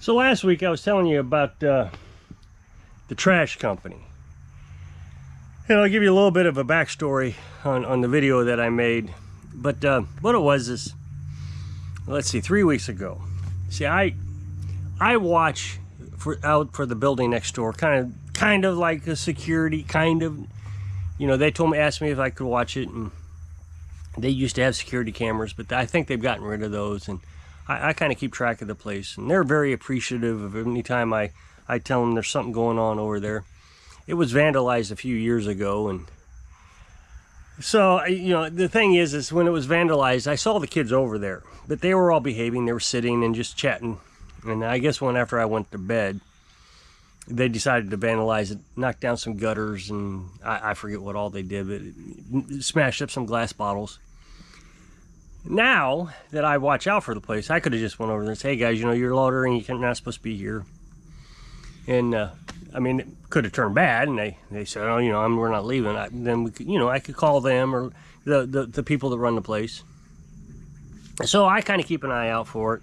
So last week I was telling you about the trash company. And I'll give you a little bit of a backstory on the video that I made. But what it was is, let's see, 3 weeks ago. See, I watch out for the building next door, kind of like a security, You know, they asked me if I could watch it, and they used to have security cameras, but I think they've gotten rid of those, and I kind of keep track of the place, and they're very appreciative of any time I tell them there's something going on over there. It was vandalized a few years ago, and so, you know, the thing is when it was vandalized, I saw the kids over there, but they were all behaving. They were sitting and just chatting, and I guess after I went to bed, they decided to vandalize it, knock down some gutters, and I forget what all they did, but it smashed up some glass bottles. Now that I watch out for the place, I could have just went over there and said, hey guys, you know, you're loitering, you're not supposed to be here. And I mean, it could have turned bad, and they said, oh, you know, we're not leaving. Then we could, you know, I could call them or the people that run the place. So I kind of keep an eye out for it.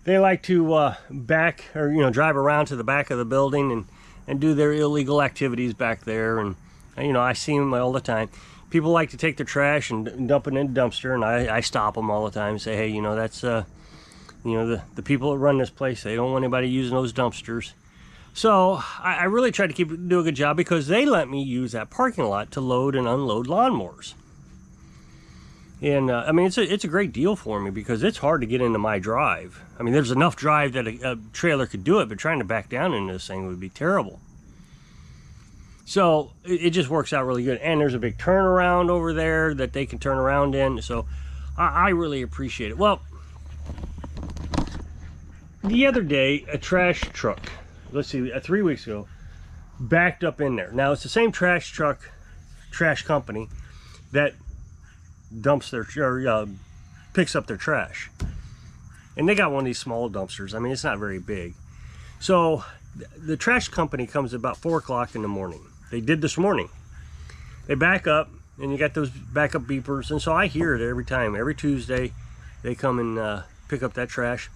They like to drive around to the back of the building and do their illegal activities back there, and you know, I see them all the time. People like to take their trash and dump it in a dumpster, and I stop them all the time and say, hey, you know, that's, you know, the people that run this place, they don't want anybody using those dumpsters. So I really try to do a good job, because they let me use that parking lot to load and unload lawnmowers. And I mean, it's a great deal for me, because it's hard to get into my drive. I mean, there's enough drive that a trailer could do it, but trying to back down into this thing would be terrible. So it just works out really good. And there's a big turnaround over there that they can turn around in. So I really appreciate it. Well, the other day, a trash truck, let's see, 3 weeks ago, backed up in there. Now, it's the same trash company that dumps picks up their trash. And they got one of these small dumpsters. I mean, it's not very big. So the trash company comes about 4 o'clock in the morning. They did this morning. They back up, and you got those backup beepers, and so I hear it every time. Every Tuesday, they come and pick up that trash.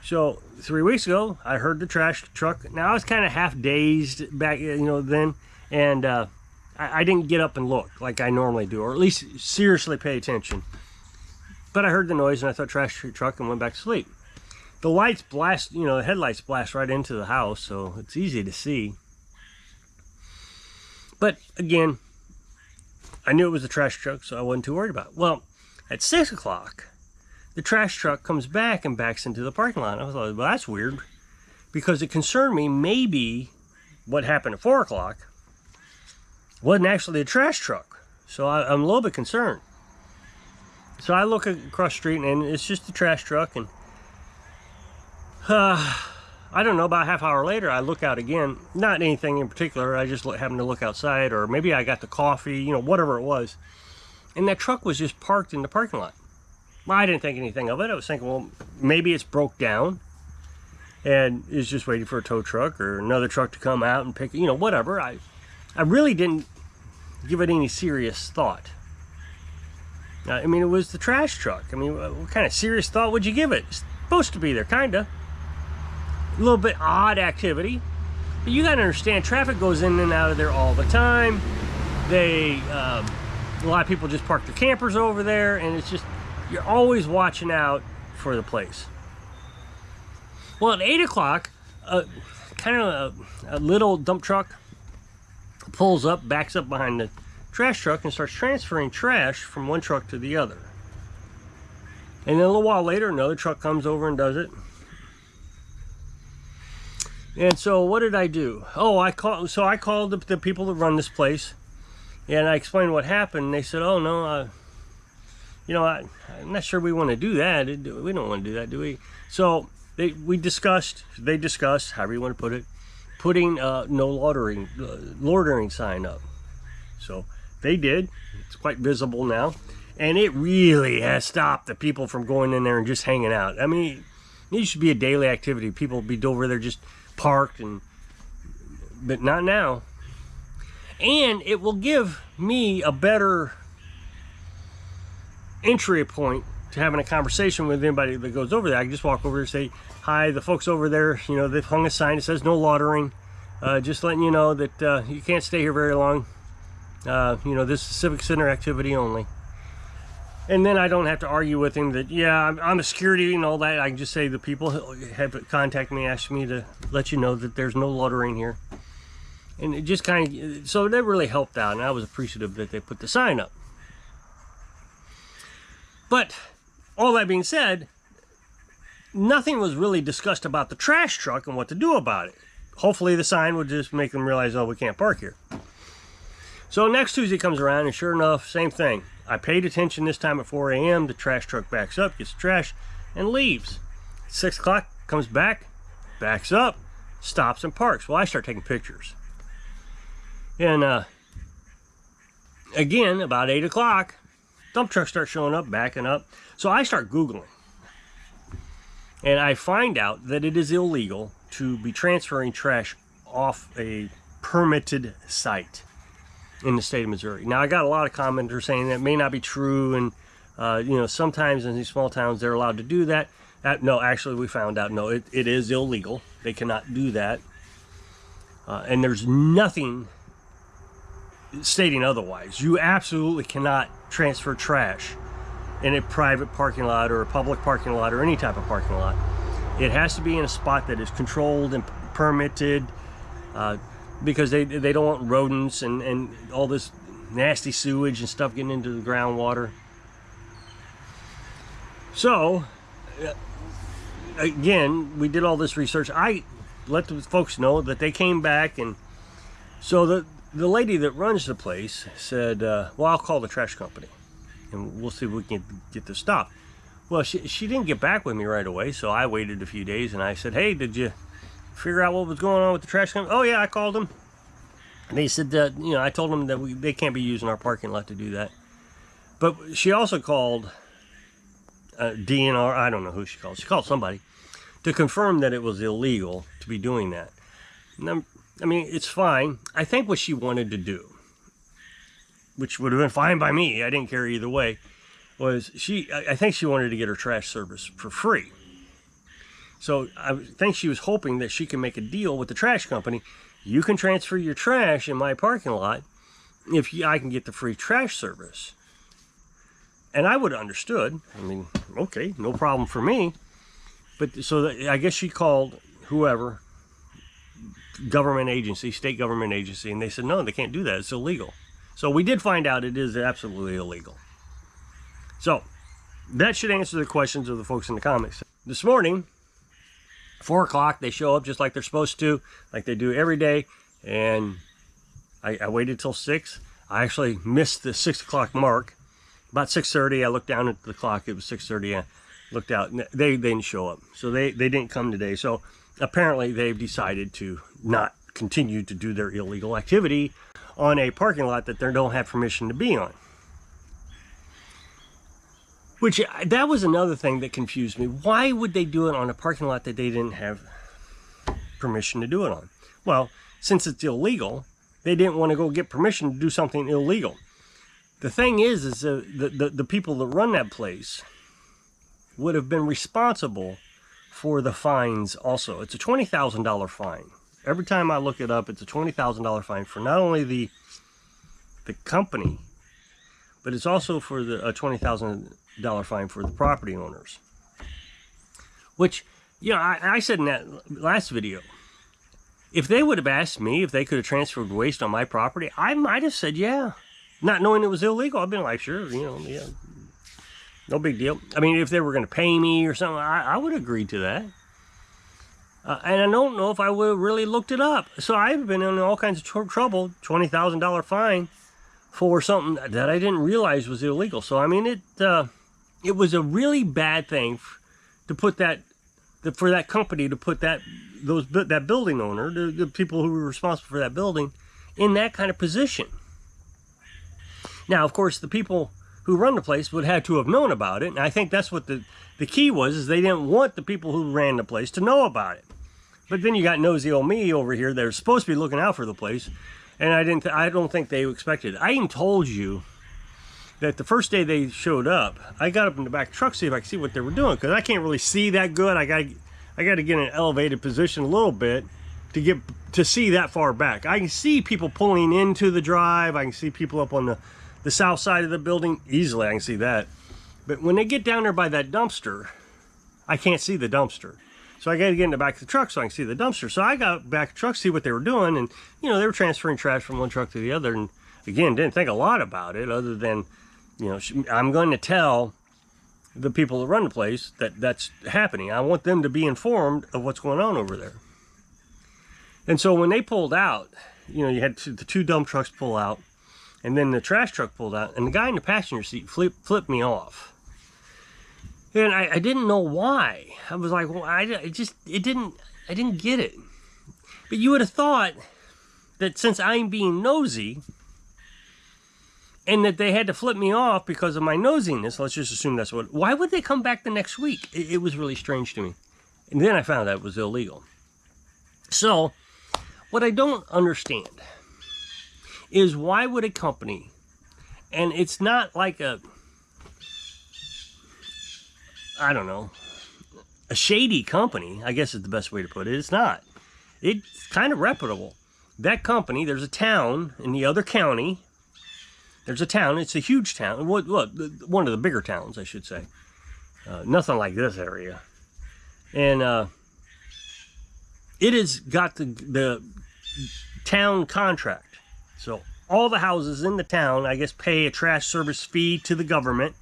So 3 weeks ago, I heard the trash truck. Now, I was kind of half dazed back, you know, then, and I didn't get up and look like I normally do, or at least seriously pay attention. But I heard the noise, and I thought trash truck, and went back to sleep. The lights blast, you know, the headlights blast right into the house, so it's easy to see. But again, I knew it was a trash truck, so I wasn't too worried about it. Well, at 6 o'clock, the trash truck comes back and backs into the parking lot. I was like, well, that's weird, because it concerned me maybe what happened at 4 o'clock wasn't actually a trash truck. So I'm a little bit concerned. So I look across the street, and it's just a trash truck, and I don't know, about a half hour later, I look out again. Not anything in particular, I just happened to look outside, or maybe I got the coffee, you know, whatever it was. And that truck was just parked in the parking lot. Well, I didn't think anything of it. I was thinking, well, maybe it's broke down and is just waiting for a tow truck or another truck to come out and pick, you know, whatever. I really didn't give it any serious thought. I mean, it was the trash truck. I mean, what kind of serious thought would you give it? It's supposed to be there, kind of. A little bit odd activity. But you got to understand, traffic goes in and out of there all the time. A lot of people just park their campers over there, and it's just, you're always watching out for the place. Well, at 8 o'clock, kind of a little dump truck pulls up, backs up behind the trash truck, and starts transferring trash from one truck to the other. And then a little while later, another truck comes over and does it. And so what did I do? Oh, I called the people that run this place, and I explained what happened. And they said, oh no, you know, I'm not sure we want to do that. We don't want to do that, do we? So they discussed, however you want to put it, putting no loitering sign up. So they did. It's quite visible now, and it really has stopped the people from going in there and just hanging out. I mean, it used to be a daily activity. People would be over there just parked, but not now. And it will give me a better entry point to having a conversation with anybody that goes over there. I can just walk over and say, hi, the folks over there, you know, they've hung a sign that says no loitering. Just letting you know that you can't stay here very long. You know, this is civic center activity only. And then I don't have to argue with him that, yeah, I'm a security and all that. I can just say the people have contacted me, asked me to let you know that there's no loitering here. And it just kind of, so that really helped out, and I was appreciative that they put the sign up. But all that being said, nothing was really discussed about the trash truck and what to do about it. Hopefully the sign would just make them realize, oh, we can't park here. So next Tuesday comes around, and sure enough, same thing. I paid attention this time at 4 a.m. The trash truck backs up, gets the trash, and leaves. 6 o'clock, comes back, backs up, stops and parks. Well, I start taking pictures. And again, about 8 o'clock, dump trucks start showing up, backing up. So I start Googling. And I find out that it is illegal to be transferring trash off a permitted site in the state of Missouri. Now, I got a lot of commenters saying that may not be true, and you know, sometimes in these small towns they're allowed to do that. No, actually, we found out, no, it is illegal. They cannot do that. And there's nothing stating otherwise. You absolutely cannot transfer trash in a private parking lot or a public parking lot or any type of parking lot. It has to be in a spot that is controlled and permitted, because they don't want rodents and all this nasty sewage and stuff getting into the groundwater. So again, we did all this research. I let the folks know that they came back, and so the lady that runs the place said, well, I'll call the trash company and we'll see if we can get this stopped. Well, she didn't get back with me right away, so I waited a few days, and I said, hey, did you figure out what was going on with the trash company? Oh yeah, I called them. And they said that, you know, I told them that they can't be using our parking lot to do that. But she also called DNR, I don't know who she called. She called somebody to confirm that it was illegal to be doing that. And I mean, it's fine. I think what she wanted to do, which would have been fine by me, I didn't care either way, was I think she wanted to get her trash service for free. So I think she was hoping that she can make a deal with the trash company. You can transfer your trash in my parking lot if I can get the free trash service. And I would have understood. I mean, okay, no problem for me. But so I guess she called whoever, government agency, state government agency, and they said, no, they can't do that. It's illegal. So we did find out it is absolutely illegal. So that should answer the questions of the folks in the comments. This morning, 4 o'clock, they show up just like they're supposed to, like they do every day. And I waited till 6. I actually missed the 6 o'clock mark. About 6:30, I looked down at the clock. It was 6:30. I looked out, and they didn't show up. So they didn't come today. So apparently they've decided to not continue to do their illegal activity on a parking lot that they don't have permission to be on. Which, that was another thing that confused me. Why would they do it on a parking lot that they didn't have permission to do it on? Well, since it's illegal, they didn't want to go get permission to do something illegal. The thing is the people that run that place would have been responsible for the fines also. It's a $20,000 fine. Every time I look it up, it's a $20,000 fine for not only the company, but it's also for a $20,000 fine for the property owners. Which, you know, I said in that last video, if they would have asked me if they could have transferred waste on my property, I might have said yeah. Not knowing it was illegal, I've been like, sure, you know, yeah, no big deal. I mean, if they were going to pay me or something, I would agree to that. And I don't know if I would have really looked it up. So I've been in all kinds of trouble, $20,000 fine for something that I didn't realize was illegal. So, I mean, it was a really bad thing to put that, for that company to put that building owner, the people who were responsible for that building, in that kind of position. Now, of course, the people who run the place would have to have known about it, and I think that's what the key was, is they didn't want the people who ran the place to know about it. But then you got nosy old me over here. They're supposed to be looking out for the place, and I don't think they expected it. I even told you that the first day they showed up, I got up in the back truck to see if I could see what they were doing, because I can't really see that good. I got to get in an elevated position a little bit to see that far back. I can see people pulling into the drive. I can see people up on the south side of the building easily. I can see that. But when they get down there by that dumpster, I can't see the dumpster. So I got to get in the back of the truck so I can see the dumpster. So I got back to the truck to see what they were doing, and you know, they were transferring trash from one truck to the other. And again, didn't think a lot about it other than, you know, I'm going to tell the people that run the place that that's happening. I want them to be informed of what's going on over there. And so when they pulled out, you know, you had the two dump trucks pull out, and then the trash truck pulled out, and the guy in the passenger seat flipped me off. And I didn't know why. I was like, well, I didn't get it. But you would have thought that since I'm being nosy, and that they had to flip me off because of my nosiness, let's just assume that's what, why would they come back the next week? It was really strange to me. And then I found out it was illegal. So, what I don't understand is why would a company, and it's not like a shady company, I guess is the best way to put it. It's not. It's kind of reputable. That company, there's a town in the other county. There's a town, it's a huge town, one of the bigger towns, I should say. Nothing like this area. And it has got the town contract. So all the houses in the town, I guess, pay a trash service fee to the government,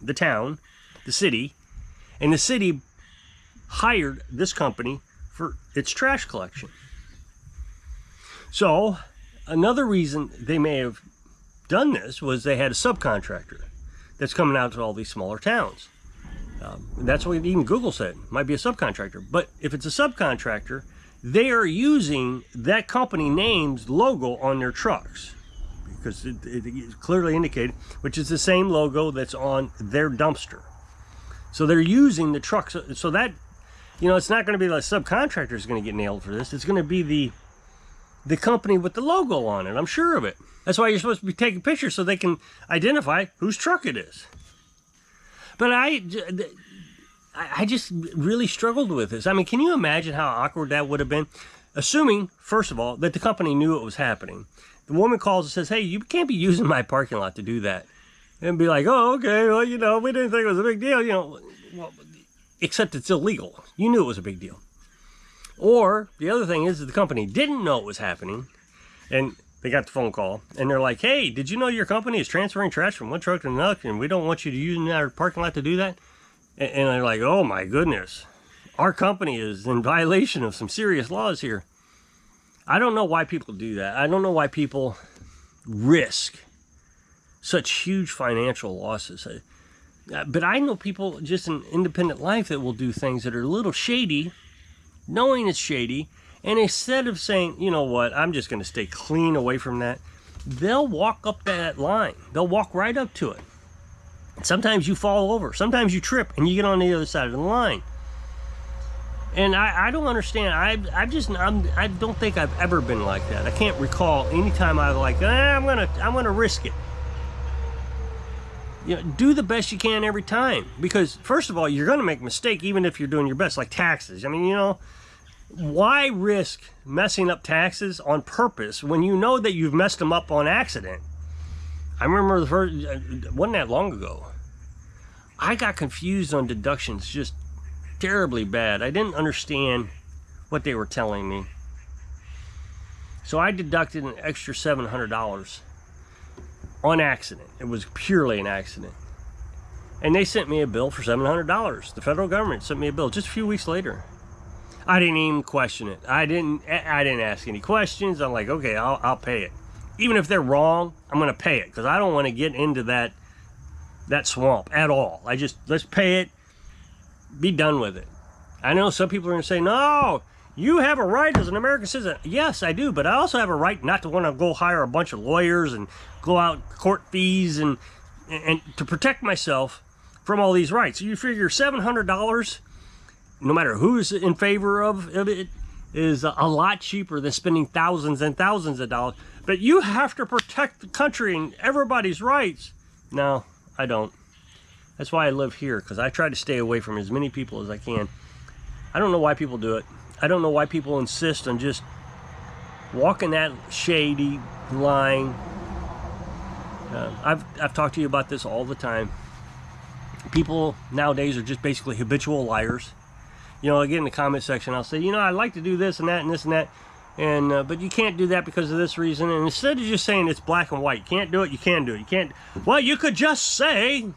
the town, the city. And the city hired this company for its trash collection. So another reason they may have done this was they had a subcontractor that's coming out to all these smaller towns. That's what even Google said, might be a subcontractor. But if it's a subcontractor, they are using that company name's logo on their trucks, because it clearly indicated, which is the same logo that's on their dumpster. So they're using the trucks. So that, you know, it's not going to be like subcontractor is going to get nailed for this. It's going to be the company with the logo on it. I'm sure of it. That's why you're supposed to be taking pictures so they can identify whose truck it is. But I just really struggled with this. I mean, can you imagine how awkward that would have been? Assuming, first of all, that the company knew it was happening. The woman calls and says, hey, you can't be using my parking lot to do that. And be like, oh, okay, well, you know, we didn't think it was a big deal, you know. Well, except it's illegal. You knew it was a big deal. Or the other thing is that the company didn't know it was happening, and they got the phone call, and they're like, hey, did you know your company is transferring trash from one truck to another, and we don't want you to use our parking lot to do that? And they're like, oh my goodness, our company is in violation of some serious laws here. I don't know why people do that. I don't know why people risk such huge financial losses. But I know people just in independent life that will do things that are a little shady, knowing it's shady, and instead of saying, you know what, I'm just going to stay clean away from that, they'll walk up that line. They'll walk right up to it. Sometimes you fall over. Sometimes you trip and you get on the other side of the line. And I don't understand. I don't think I've ever been like that. I can't recall any time I was like, I'm gonna risk it. You know, do the best you can every time, because first of all, you're going to make a mistake even if you're doing your best, like taxes. I mean, you know, why risk messing up taxes on purpose when you know that you've messed them up on accident? I remember the first, wasn't that long ago, I got confused on deductions just terribly bad. I didn't understand what they were telling me. So I deducted an extra $700 on accident. It was purely an accident. And they sent me a bill for $700. The federal government sent me a bill just a few weeks later. I didn't even question it. I didn't ask any questions. I'm like, okay, I'll pay it. Even if they're wrong, I'm going to pay it, because I don't want to get into that swamp at all. Let's pay it, be done with it. I know some people are going to say, no, you have a right as an American citizen. Yes, I do, but I also have a right not to want to go hire a bunch of lawyers and go out court fees and to protect myself from all these rights. So you figure $700, no matter who's in favor of it, is a lot cheaper than spending thousands and thousands of dollars. But you have to protect the country and everybody's rights. No, I don't. That's why I live here, because I try to stay away from as many people as I can. I don't know why people do it. I don't know why people insist on just walking that shady line. I've talked to you about this all the time. People nowadays are just basically habitual liars. You know, I get in the comment section, I'll say, you know, I like to do this and that and this and that, and but you can't do that because of this reason. And instead of just saying it's black and white, you can't do it, you can do it, you can't. Well, you could just say,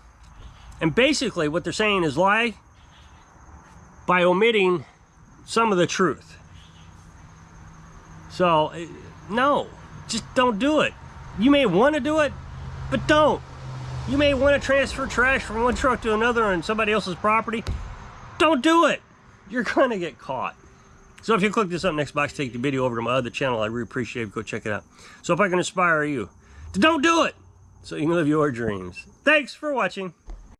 and basically what they're saying is lie by omitting some of the truth. So, no, just don't do it. You may want to do it, but don't. You may want to transfer trash from one truck to another on somebody else's property. Don't do it. You're going to get caught. So if you click this up next box, take the video over to my other channel. I really appreciate it. Go check it out. So if I can inspire you to don't do it so you can live your dreams. Thanks for watching.